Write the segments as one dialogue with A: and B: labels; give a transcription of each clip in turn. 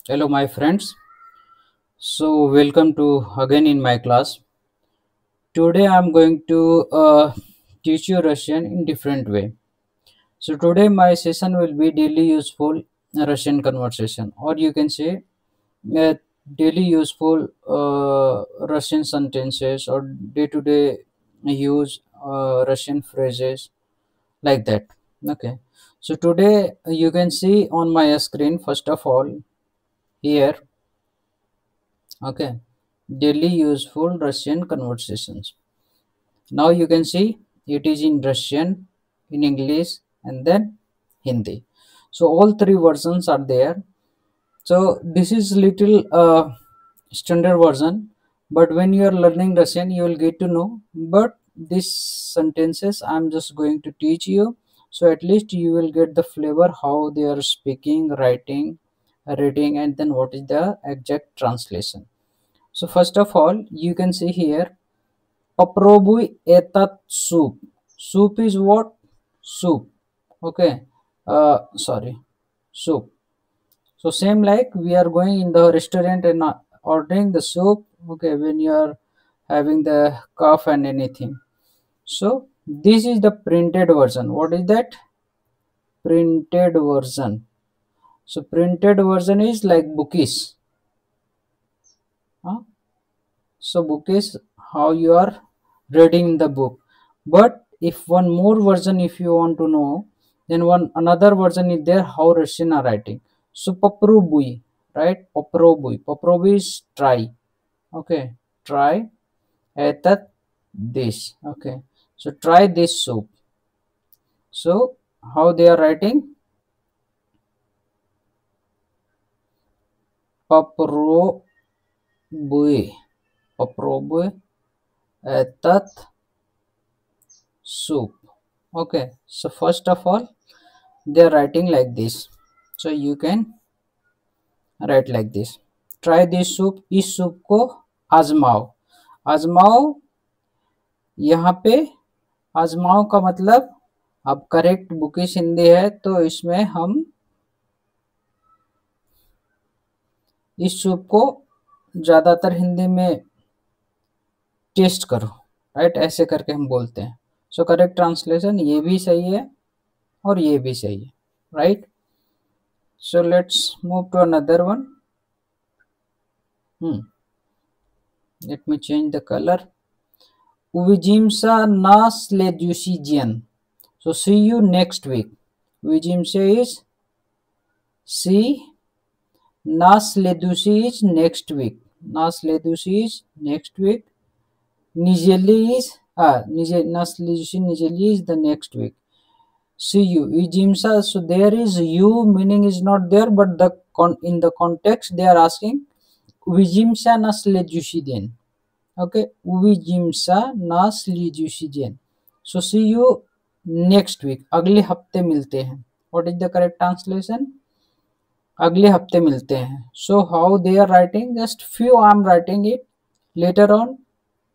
A: Hello, my friends. So, welcome to again in my class. Today, I'm going to teach you Russian in different way. So, today my session will be daily useful Russian conversation, or you can say uh, daily useful Russian sentences or day-to-day use Russian phrases like that. Okay. So today you can see on my screen first of all here. Okay, daily useful Russian conversations. Now you can see it is in Russian, in English, and then Hindi. So all three versions are there. So this is little standard version, but when you are learning Russian, you will get to know. But these sentences I'm just going to teach you, so at least you will get the flavor how they are speaking, writing, reading, and then what is the exact translation. So first of all, you can see here, Попробуй этот soup. Soup is what? Soup. Okay. Sorry. Soup. So same like we are going in the restaurant and ordering the soup. Okay, when you are having the cough and anything. So this is the printed version. What is that? Printed version. So printed version is like bookies. Huh? So book is how you are reading the book. But if one more version, if you want to know, then one another version is there how Russian are writing. So paprobui, right? Paprobui is try. Okay, try etat this. Okay, so try this soup. So how they are writing? Paprobui, paprobui etat soup. Okay, so first of all they are writing like this, so you can write like this, try this soup. इस soup को आजमाओ. आजमाओ यहाँ पे आजमाओ का मतलब अब correct bookish Hindi है तो इसमें हम इस सूप को ज्यादातर हिंदी में टेस्ट करो, राइट, ऐसे करके हम बोलते हैं. सो करेक्ट ट्रांसलेशन ये भी सही है और ये भी सही है, right. So let's move to another one. Let me change the color. Увидимся на следующий день. So see you next week. Увидимся is see. На следующий is next week. На следующий is next week. Недели is на следующий недели is the next week. See you. Увидимся. So there is you meaning is not there, but in the context they are asking увидимся на следующий день. Okay, увидимся на следующий день. So see you next week. अगले हफ्ते मिलते हैं. What is the correct translation? अगले हफ्ते मिलते हैं. So how they are writing? Just few I am writing it. Later on,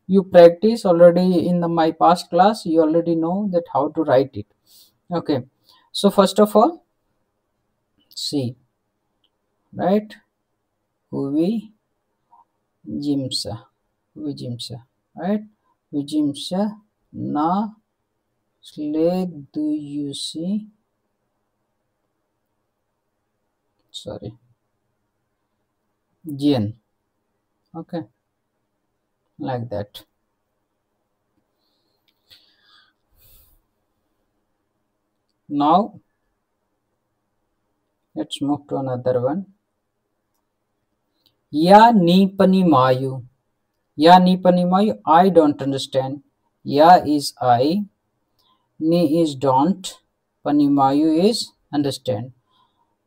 A: you practice already in my past class. You already know that how to write it. Okay. So first of all, see, right? Увидимся, right? Увидимся на следующий, dень. Okay, like that. Now let's move to another one. Ya ni panimayu. Ya ni panimayu. I don't understand. Ya is I. Ni is don't. Panimayu is understand.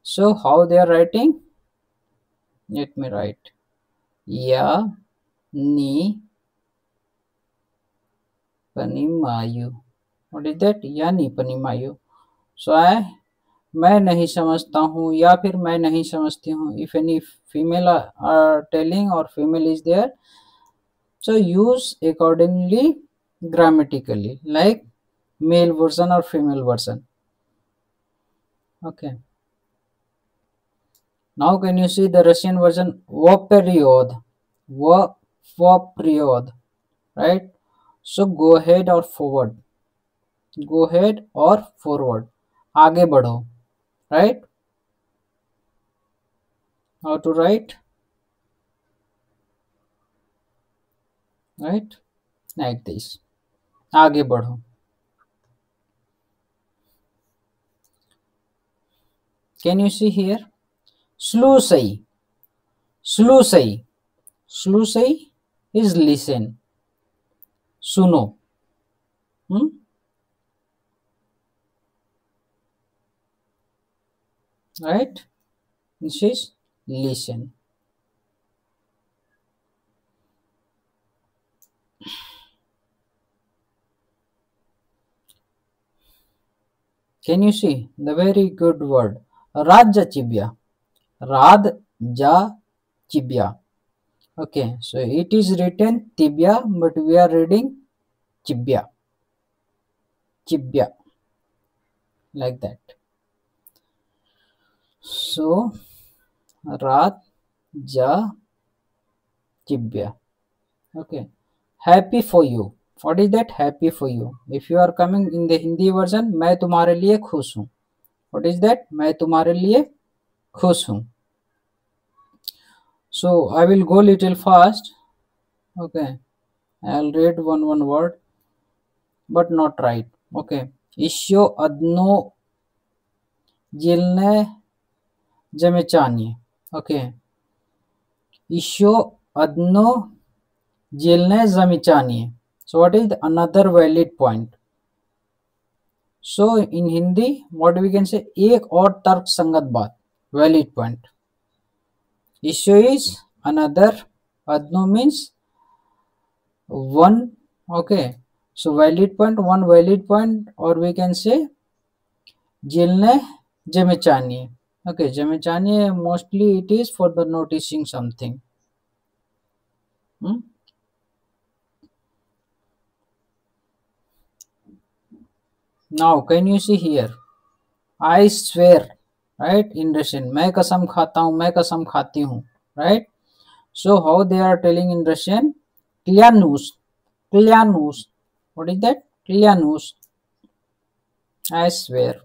A: So how they are writing? Let me write. Ya ni panimayu. What is that? Ya ni panimayu. So मैं नहीं समझता हूँ या फिर मैं नहीं समझती हूँ. If any female are telling or female is there, so use accordingly grammatically, like male version or female version. Okay. Now can you see the Russian version? Voperiod. Voperiod. Right? So go ahead or forward. Go ahead or forward. आगे बढ़ो. Right? How to write? Right? Like this. आगे बढ़ो. Can you see here? Slušaj. Slušaj. Slušaj is listen. Suno. Right? This is listen. Can you see the very good word? Rajachibya. Radjachibya. Okay, so it is written tibia, but we are reading chibya. Chibya. Like that. So, Radjachibya. Okay. Happy for you. What is that? Happy for you. If you are coming in the Hindi version, मैं तुम्हारे लिए खुश हूँ. What is that? मैं तुम्हारे लिए खुश हूँ. So I will go little fast. Okay, I'll read one word, but not right. Okay. Isho adno jilne zamechani. Okay. Isho adno jilne zamechani. So what is another valid point? So in Hindi, what we can say? एक और तर्क संगत बात. Valid point. Issue is another. Adno means one. Okay. So valid point, one valid point, or we can say jilne jamechani. Okay, jamechani mostly it is for the noticing something. Now can you see here? I swear, right? In Russian, मैं कसम खाता हूँ, मैं कसम खाती हूँ, right? So how they are telling in Russian? Klянусь, klянусь. What is that? Klянусь. I swear.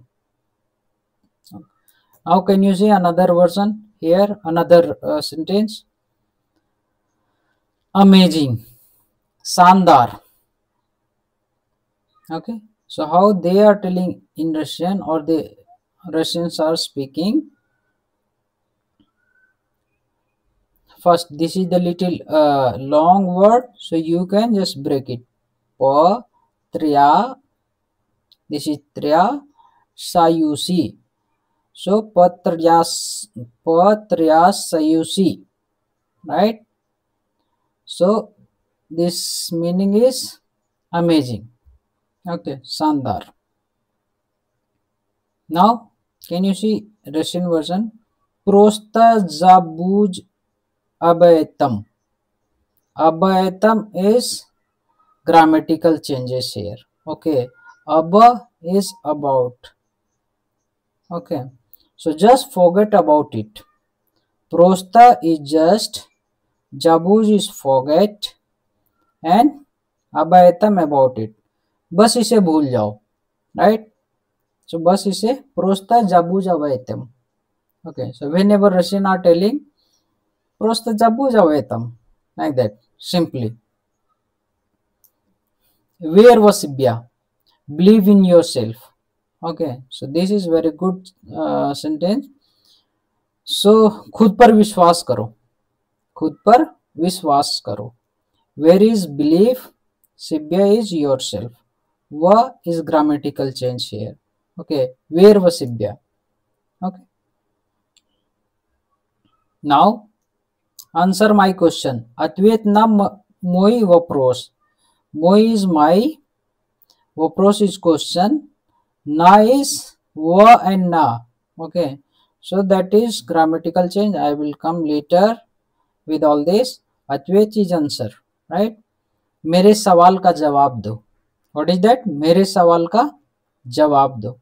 A: Now can you see another version here? Another sentence. Amazing, शानदार. Okay. So how they are telling in Russian, or the Russians are speaking. First, this is the little long word, so you can just break it. Patrya. This is Trya Sayusi. So Patrya Sayusi. Right? So this meaning is amazing. Okay, Sandar. Now, can you see Russian version? Prosta zabuj abaytam. Abaytam is grammatical changes here. Okay, aba is about. Okay, so just forget about it. Prosta is just, jabuj is forget, and abaytam about it. बस इसे भूल जाओ. Right? So बस इसे prosta jabuj abaytam. Okay, so whenever Russian are telling prosta jabuj abaytam, like that, simply. Where was Sibya? Believe in yourself. Okay, so this is very good sentence. So खुद पर विश्वास करो. खुद पर विश्वास करो. Where is belief? Sibya is yourself. Va is grammatical change here. Okay, where was Sibya? Okay. Now answer my question. Ответь на мой вопрос. Мой is my. Вопрос is question. Na is wa and na. Okay. So that is grammatical change. I will come later with all this. Atvet is answer. Right? मेरे सवाल का जवाब दो. What is that? मेरे सवाल का जवाब दो.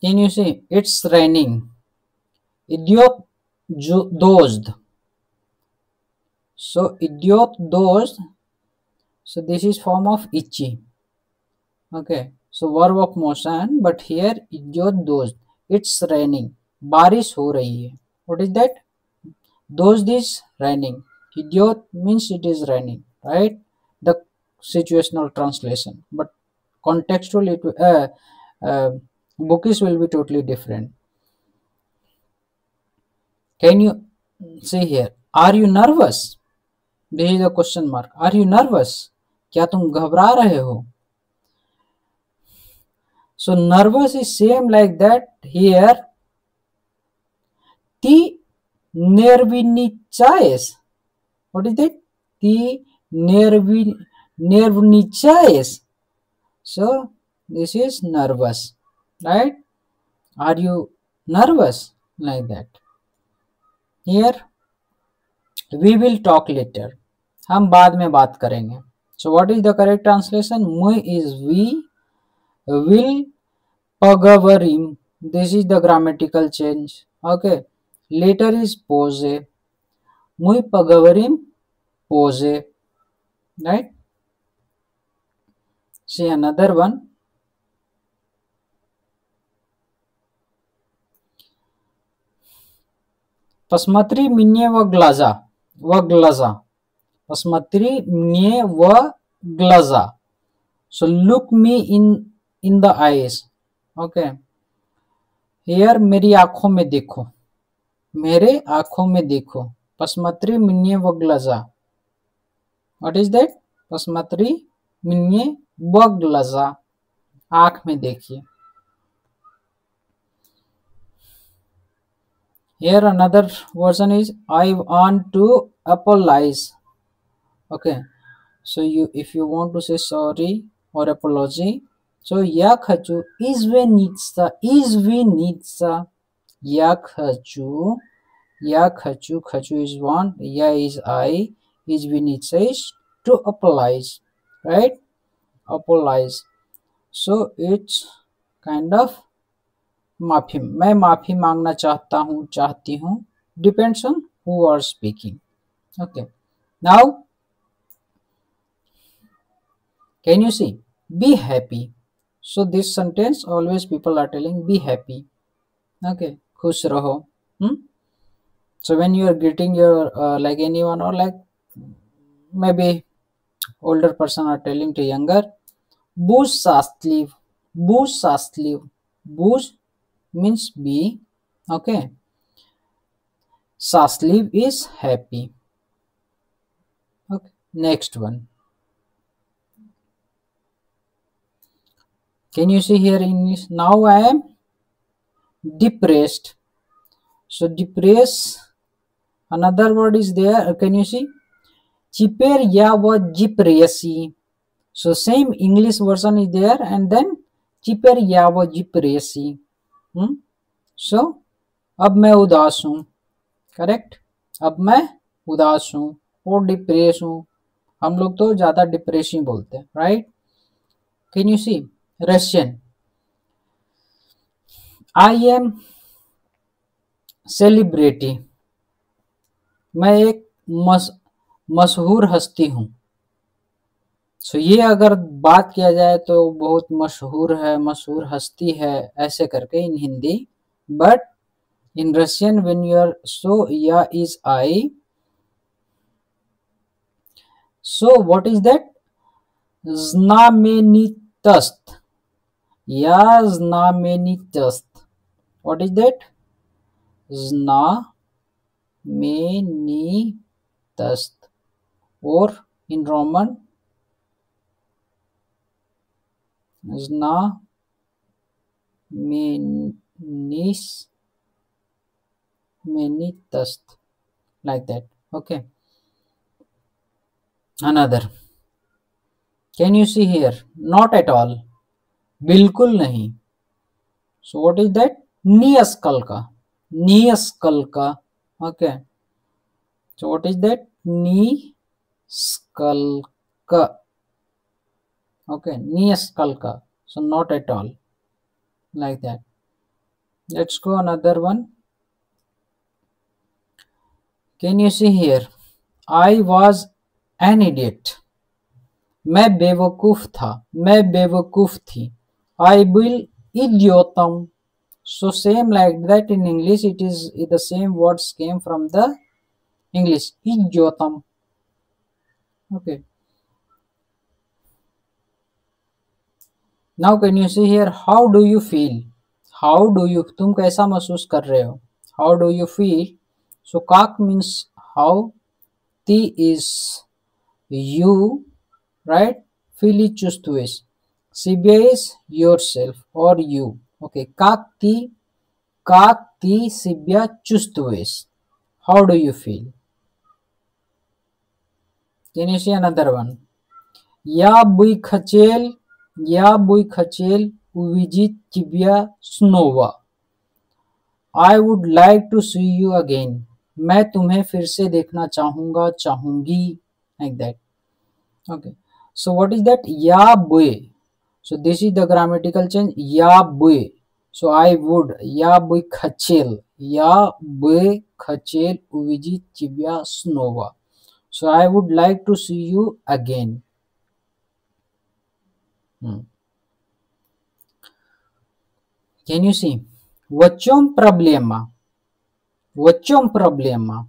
A: Can you see? It's raining. Idiot dozed. So idiot dozed. So this is form of itchy. Okay. So verb of motion, but here idiot dozed. It's raining. बारिश हो रही है. What is that? Dozed is raining. Idiot means it is raining, right? The situational translation, but contextual bookish will be totally different. Can you see here? Are you nervous? This is a question mark. Are you nervous? क्या तुम घबरा रहे हो? So nervous is same like that here. Ti nervinichais. What is that? Ti nervinichais. So this is nervous, right? Are you nervous? Like that. Here we will talk later. हम बाद में बात करेंगे. So what is the correct translation? Mui is we, will, pagavarim. This is the grammatical change. Okay. Later is pose. Mui pagavarim pose. Right? See another one. Pasmatri minye vaglaza. Vaglaza. Pasmatri minye vaglaza. So look me in the eyes. Okay. Here मेरी आंखों में देखो. मेरे आंखों में देखो. Pasmatri minye vaglaza. What is that? Pasmatri minye vaglaza. आंख में देखिए. Here another version is I want to apologize. Okay. So if you want to say sorry or apology, so я хочу извиниться, извиниться. Я хочу is want, я is I, извиниться is to apologize, right? Apologize. So it's kind of माफी. मैं माफी मांगना चाहता हूँ, चाहती हूँ. Depends on who are speaking. Okay. Now can you see? Be happy. So this sentence always people are telling be happy. Okay. खुश रहो. So when you are greeting your like anyone or like maybe older person are telling to younger, booze sastliv. Booze sastliv. Booze means be. Okay. Sastliv is happy. Okay. Next one. Can you see here in this? Now I am depressed. So depressed. Another word is there. Can you see? Chiper ya wa jipresi. So same English version is there, and then cheaper या वो जिप्रेसी. सो अब मैं उदास हूँ. Correct. अब मैं उदास हूँ और डिप्रेस हूँ. हम लोग तो ज्यादा डिप्रेशन बोलते हैं, right. Can you see? Russian. I am celebrity. मैं एक मशहूर हस्ती हूँ. सो ये अगर बात किया जाए तो बहुत मशहूर है, मशहूर हस्ती है, ऐसे करके in Hindi. But in Russian when you are so या is I, so what is that? znamenitost. या znamenitost. What is that? znamenitost. और in Roman znamenitost, like that. Okay. Another. Can you see here? Not at all. बिल्कुल नहीं. So what is that? नियस्कल्का. नियस्कल्का. Okay. So what is that? नियस्कल्का. Okay. नियस्कल्का. So not at all. Like that. Let's go another one. Can you see here? I was an idiot. मैं बेवकूफ था, मैं बेवकूफ थी. I will idiotum. So same like that in English, it is the same words came from the English, idiotum. Okay. Now can you see here? How do you feel? How do you? तुम कैसा महसूस कर रहे हो? How do you feel? So kak means how. Ti is you, right? Feel is choose to is. Sibya is yourself or you. Okay. Kak ti sibya choose to is. How do you feel? Can you see another one? या बुई खचेल विजिट चिबिया स्नोवा. I would like to see you again. मैं तुम्हें फिर से देखना चाहूंगा, चाहूंगी. Like that. Okay. So what is that? या बुए. So this is the grammatical change. या बुए. So I would. या बुई खचेल विजिट चिबिया स्नोवा. So I would like to see you again. Can you see? В чем проблема? В чем проблема?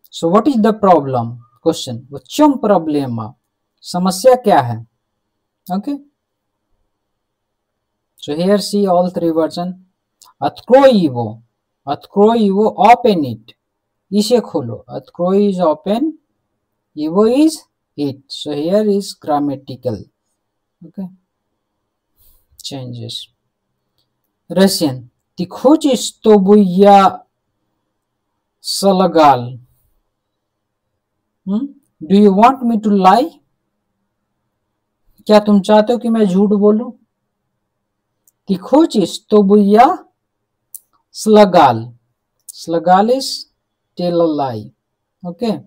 A: So what is the problem? Question. В чем проблема? समस्या क्या है? Okay. So here see all three version. Открой его, open it. इसे खोलो. Открой is open. Его is it. So here is grammatical. Okay. Changes. Russian. Ты хочешь, чтобы я солгал? Do you want me to lie? क्या तुम चाहते हो कि मैं झूठ बोलूं? Ты хочешь, чтобы я солгал? Солгал is tell a lie. Okay.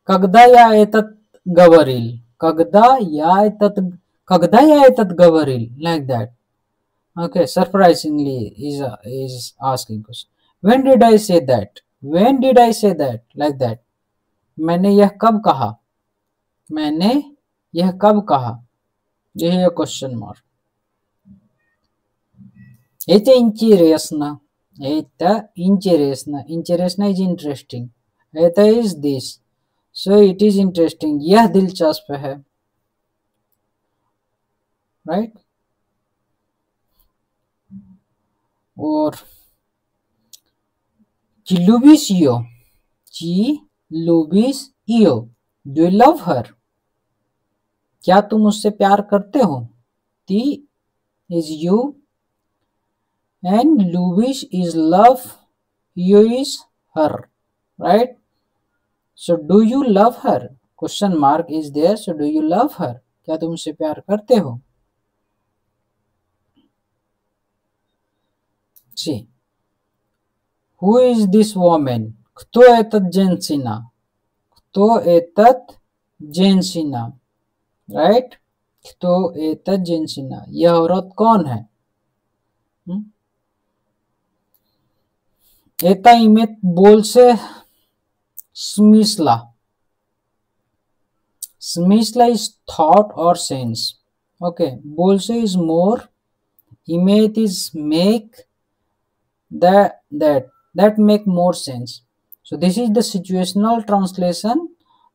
A: Когда я этот говорил? Когда я этот говорил? Like that. Okay, surprisingly is asking question. When did I say that? When did I say that? Like that. मैंने यह कब कहा? मैंने यह कब कहा? यही है question mark. Это интересно. Это интересно. Интересно is interesting. Это is this. So it is interesting. यह दिलचस्प है. Right? और Ci lubisz io? Ci lubisz io? Do you love her? क्या तुम उससे प्यार करते हो? Ti is you and lubisz is love, you is her, right? So do you love her? Question mark is there. So do you love her? क्या तुम उससे प्यार करते हो? See. Who is this woman? Кто этот женщина? Кто этот женщина? Right? Кто этот женщина? यह औरत कौन है? Это имеет больше смысла. Смысла is thought or sense. Okay. Больше is more. Имеет is make. That make more sense. So this is the situational translation.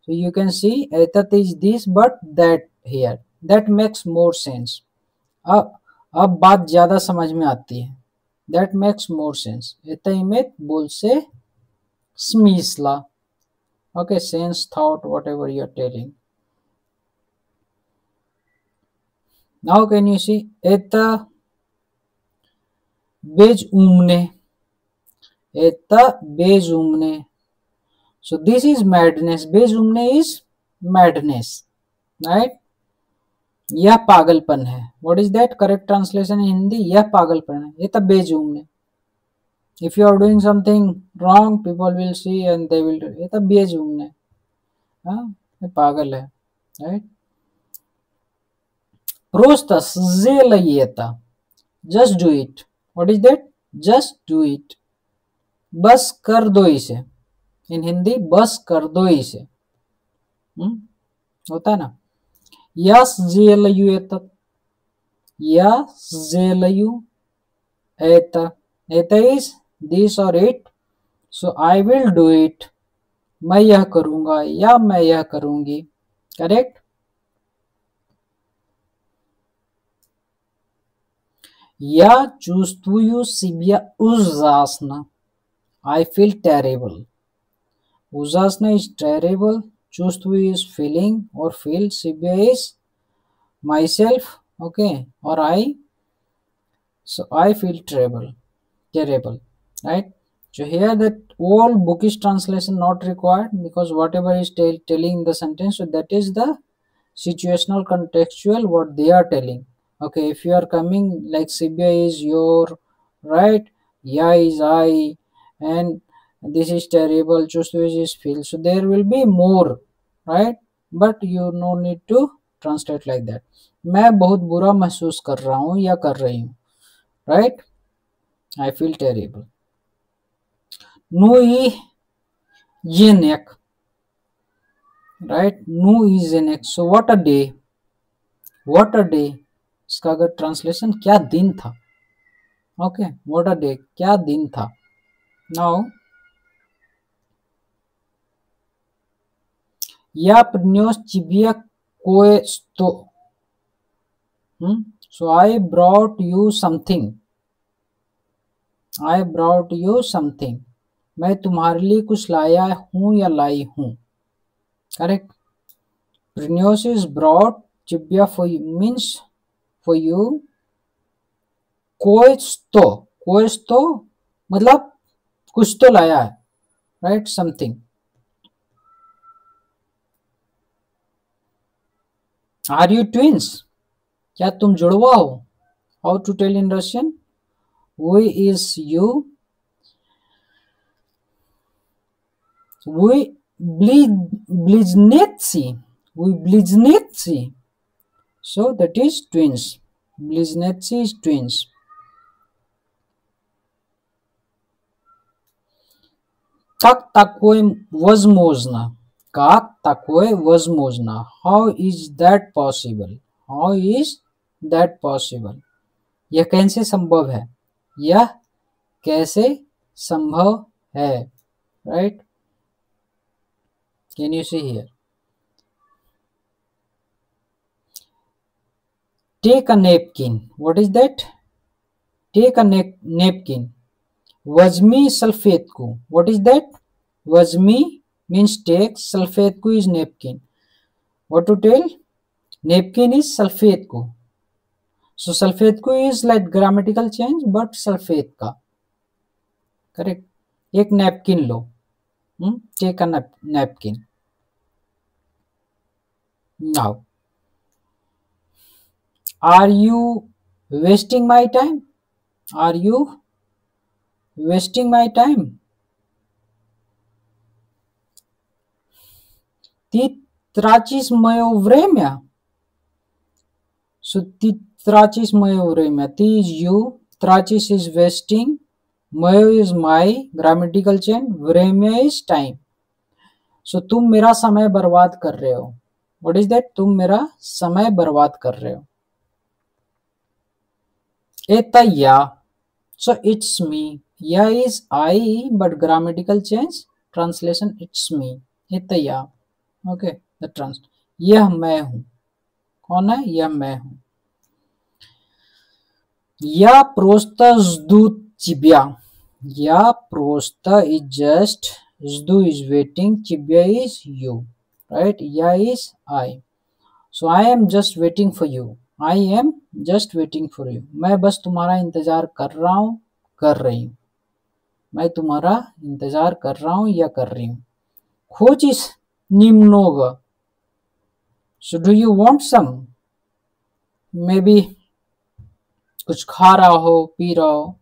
A: So you can see that is this but that here. That makes more sense. अब बात ज्यादा समझ में आती है. That makes more sense. Это имеет больше смысла. Okay, sense, thought, whatever you are telling. Now can you see? Это безумно. Это безумно. So this is madness. безумно is madness, right? यह पागलपन है. What is that correct translation in Hindi? यह पागलपन है. ये बेजुम्ने. If you are doing something wrong, people will see and they will do. ये बेजुम्ने. हाँ, ये पागल है, right? Просто сделай это. Just do it. What is that? Just do it. बस कर दो इसे. इन हिंदी बस कर दो इसे. होता है ना. यस जेलयू एतत. यस जेलयू एत. एत इज दिस और it. So I will do it. मैं यह करूंगा या मैं यह करूंगी. करेक्ट. या चूस्तुयु Sibia उजासना. I feel terrible. Uzasna is terrible. Chustvu is feeling or feel. Sibya is myself. Okay. Or I. So I feel terrible. Terrible. Right. So here that all bookish translation not required, because whatever is telling in the sentence, so that is the situational contextual what they are telling. Okay. If you are coming like Sibya is your, right, Ya is I, and this is terrible, Chustvu is feel, so there will be more, right, but you no need to translate like that. मैं बहुत बुरा महसूस कर रहा हूँ या कर रही हूँ. right. I feel terrible. Nu i yenek. right. Nu is yenek. So what a day. What a day. इसका अगर ट्रांसलेशन क्या दिन था. ओके. What a day. क्या दिन था. नाउ या प्रिन्योस चिबिया कोएस्तो. So I brought you something. I brought you something. मैं तुम्हारे लिए कुछ लाया हूं या लाई हूं. करेक्ट. प्रिन्योस इज ब्रॉट. चिबिया फॉर मीन्स फॉर यू. कोएस्तो मतलब कुछ तो लाया है. Right. Something. Are you twins. क्या तुम जुड़वा हो. How to tell in Russian. वो is you. We bliznetsi. We bliznetsi. So that is twins. Bliznetsi is twins. Как такое возможно? Как такое возможно? How is that possible? How is that possible? यह कैसे संभव है. यह कैसे संभव है. Right? Can you see here? Take a napkin. What is that? Take a napkin. Vazmi salfetku. What is that? Vazmi means take. Salfetku is napkin. What to tell? Napkin is salfetku. So salfetku is like grammatical change, but sulfate ka. Correct. एक napkin low. Take a napkin. Now, are you wasting my time? Are you wasting my time? Ty tracisz moje время. So ty tracisz moje время. Ty is you. Tracisz is wasting. Moje is my. Grammatical change. Время is time. So तुम मेरा समय बर्बाद कर रहे हो. What is that? तुम मेरा समय बर्बाद कर रहे हो. Eta ya. So it's me. Ya is I, but grammatical change. Translation it's me. Eta ya. Okay. The trans. यह मैं हूं. कौन है. यह मैं हूं. या प्रोस्ता जदू चिबिया. या प्रोस्ता is just. Zdu is waiting. Chibya is you. Right? Ya is I. So I am just waiting for you. I am just waiting for you. मैं बस तुम्हारा इंतजार कर रहा हूं. कर रही हूं. मैं तुम्हारा इंतजार कर रहा हूं या कर रही हूं. खोजिस निम्नोग. So do you want some? Maybe कुछ खा रहा हो, पी रहा हो.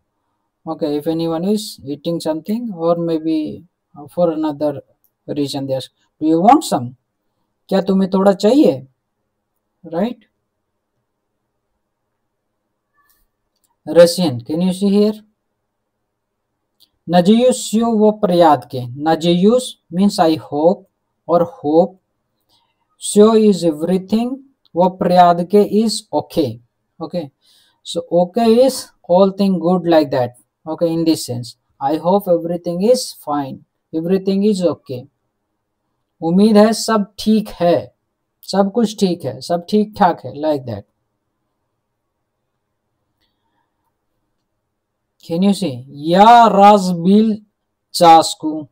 A: Okay, if anyone is eating something, or maybe for another reason they ask, do you want some? क्या तुम्हें थोड़ा चाहिए. Right? Russian. Can you see here? Nadiyusyo wo priyadke. Nadiyus means I hope or hope. Syo is everything. Wo priyadke is okay. Okay. So okay is all thing good like that. Okay, in this sense. I hope everything is fine. Everything is okay. उम्मीद है सब ठीक है. सब कुछ ठीक है. सब ठीक ठाक है. Like that. Can you see? Ya Razbil Chasku.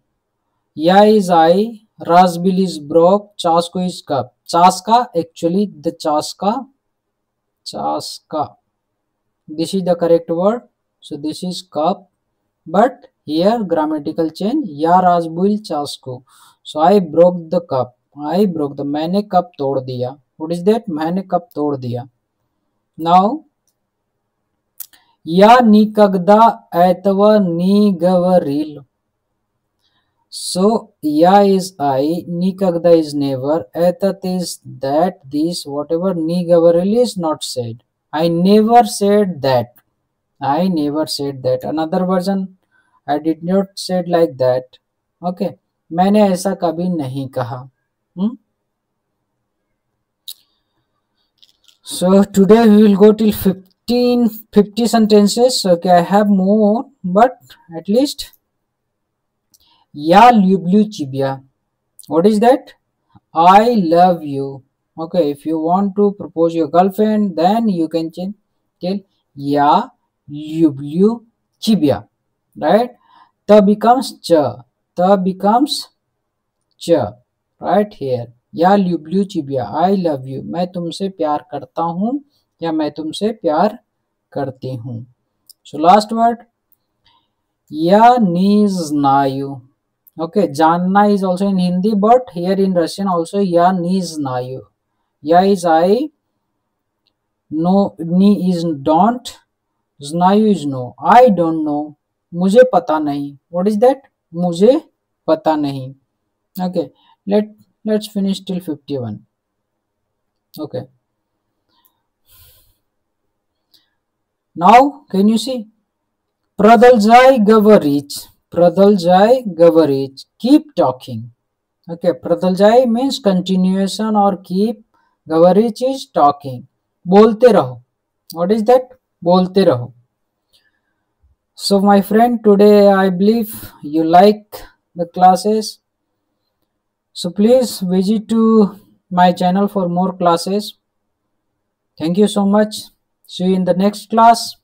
A: Ya is I. Razbil is broke. Chasku is cup. Chaska, actually the chaska. Chaska. This is the correct word. So this is cup. But here grammatical change. Ya Razbil Chasku. So I broke the cup. I broke the. मैंने cup तोड़ दिया. What is that? मैंने cup तोड़ दिया. Now या निकगदा ऐतवा निगवरील. So ya is I, nikagda is never, etat is that, this, whatever, nigavaril is not said. I never said that. I never said that. Another version, I did not said like that. Okay. मैंने ऐसा कभी नहीं कहा. So today we will go till 50 sentences. Okay, I have more, but at least. Ya lublю тебя. What is that? I love you. Okay, if you want to propose your girlfriend, then you can tell Ya lublю тебя. Right? Ta becomes cha. Ta becomes cha. Right here. या ल्यूब्ल्यू चिबिया. I love you. मैं तुमसे प्यार करता हूँ या मैं तुमसे प्यार करती हूँ. सो लास्ट वर्ड या नी znаю. Okay, जानना is also in Hindi, but here in Russian also या नी znаю. या is I, no, knee is don't, znаю is no. I don't know. मुझे पता नहीं. What is that? मुझे पता नहीं. Okay, let's finish till 51. Okay. Now can you see? Продолжай говорить. Продолжай говорить. Keep talking. Okay, продолжай means continuation or keep. Говорить is talking. बोलते रहो. What is that? बोलते रहो. So my friend, today I believe you like the classes. So please visit to my channel for more classes. Thank you so much. See you in the next class.